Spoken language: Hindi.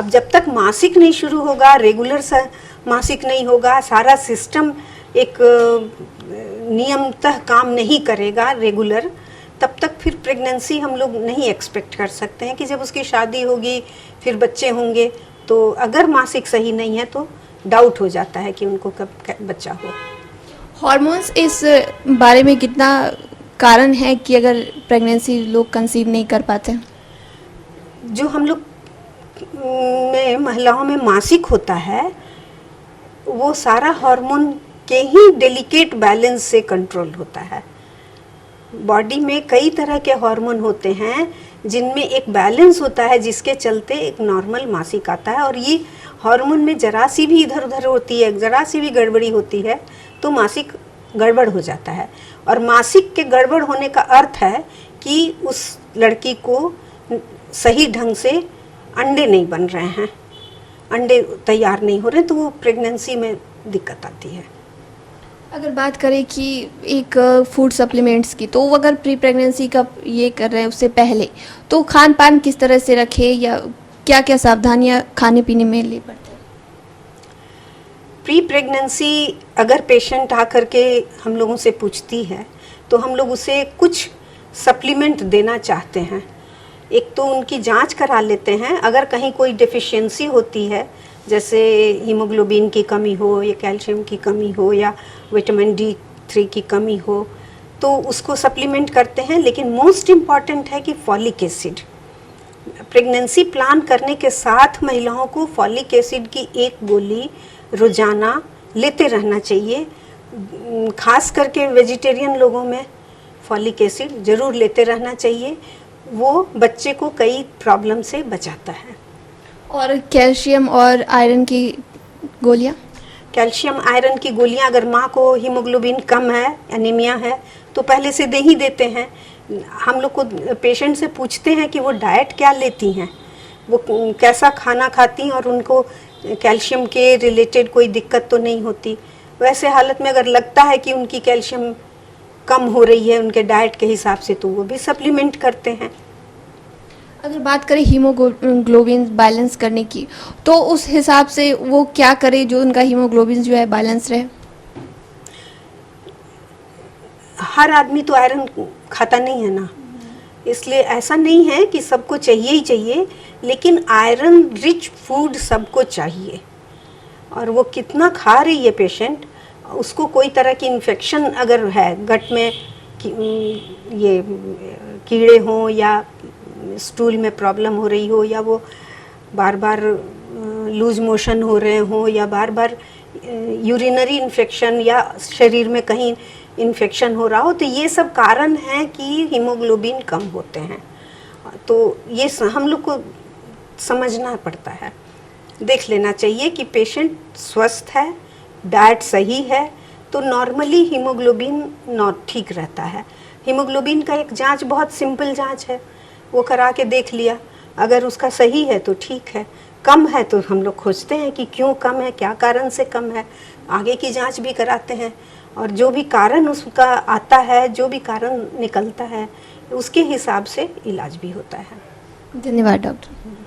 अब जब तक मासिक नहीं शुरू होगा, रेगुलर मासिक नहीं होगा, सारा सिस्टम एक नियमतः काम नहीं करेगा रेगुलर, तब तक फिर प्रेगनेंसी हम लोग नहीं एक्सपेक्ट कर सकते हैं कि जब उसकी शादी होगी फिर बच्चे होंगे, तो अगर मासिक सही नहीं है तो डाउट हो जाता है कि उनको कब बच्चा हो। हॉर्मोन्स इस बारे में कितना कारण है कि अगर प्रेगनेंसी लोग कंसीव नहीं कर पाते? जो हम लोग में महिलाओं में मासिक होता है वो सारा हार्मोन के ही डेलिकेट बैलेंस से कंट्रोल होता है। बॉडी में कई तरह के हार्मोन होते हैं जिनमें एक बैलेंस होता है जिसके चलते एक नॉर्मल मासिक आता है, और ये हार्मोन में जरा सी भी इधर उधर होती है, जरा सी भी गड़बड़ी होती है तो मासिक गड़बड़ हो जाता है। और मासिक के गड़बड़ होने का अर्थ है कि उस लड़की को सही ढंग से अंडे नहीं बन रहे हैं, अंडे तैयार नहीं हो रहे, तो वो प्रेगनेंसी में दिक्कत आती है। अगर बात करें कि एक फूड सप्लीमेंट्स की, तो अगर प्री प्रेगनेंसी का ये कर रहे हैं उससे पहले, तो खान पान किस तरह से रखें या क्या क्या सावधानियां खाने पीने में ले पड़ते हैं? प्री प्रेगनेंसी अगर पेशेंट आकर के हम लोगों से पूछती है तो हम लोग उसे कुछ सप्लीमेंट देना चाहते हैं। एक तो उनकी जांच करा लेते हैं, अगर कहीं कोई डेफिशिएंसी होती है, जैसे हीमोग्लोबिन की कमी हो या कैल्शियम की कमी हो या विटामिन D3 की कमी हो, तो उसको सप्लीमेंट करते हैं। लेकिन मोस्ट इम्पॉर्टेंट है कि फॉलिक एसिड, प्रेगनेंसी प्लान करने के साथ महिलाओं को फॉलिक एसिड की एक गोली रोजाना लेते रहना चाहिए। खास करके वेजिटेरियन लोगों में फॉलिक एसिड ज़रूर लेते रहना चाहिए, वो बच्चे को कई प्रॉब्लम से बचाता है। और कैल्शियम और आयरन की गोलियां? कैल्शियम आयरन की गोलियां अगर माँ को हीमोग्लोबिन कम है, एनीमिया है, तो पहले से दे ही देते हैं। हम लोग को पेशेंट से पूछते हैं कि वो डाइट क्या लेती हैं, वो कैसा खाना खाती हैं और उनको कैल्शियम के रिलेटेड कोई दिक्कत तो नहीं होती। वैसे हालत में अगर लगता है कि उनकी कैल्शियम कम हो रही है उनके डाइट के हिसाब से, तो वो भी सप्लीमेंट करते हैं। अगर बात करें हीमोग्लोबिन बैलेंस करने की, तो उस हिसाब से वो क्या करे जो उनका हीमोग्लोबिन जो है बैलेंस रहे? हर आदमी तो आयरन खाता नहीं है ना, इसलिए ऐसा नहीं है कि सबको चाहिए ही चाहिए, लेकिन आयरन रिच फूड सबको चाहिए। और वो कितना खा रही है पेशेंट, उसको कोई तरह की इन्फेक्शन अगर है, गट में ये कीड़े हों या स्टूल में प्रॉब्लम हो रही हो, या वो बार बार लूज मोशन हो रहे हों, या बार बार यूरिनरी इन्फेक्शन या शरीर में कहीं इन्फेक्शन हो रहा हो, तो ये सब कारण हैं कि हीमोग्लोबिन कम होते हैं। तो ये हम लोग को समझना पड़ता है, देख लेना चाहिए कि पेशेंट स्वस्थ है, डाइट सही है, तो नॉर्मली हीमोग्लोबिन ठीक रहता है। हीमोग्लोबिन का एक जांच बहुत सिंपल जांच है, वो करा के देख लिया, अगर उसका सही है तो ठीक है, कम है तो हम लोग खोजते हैं कि क्यों कम है, क्या कारण से कम है, आगे की जांच भी कराते हैं, और जो भी कारण उसका आता है, जो भी कारण निकलता है, उसके हिसाब से इलाज भी होता है। धन्यवाद डॉक्टर।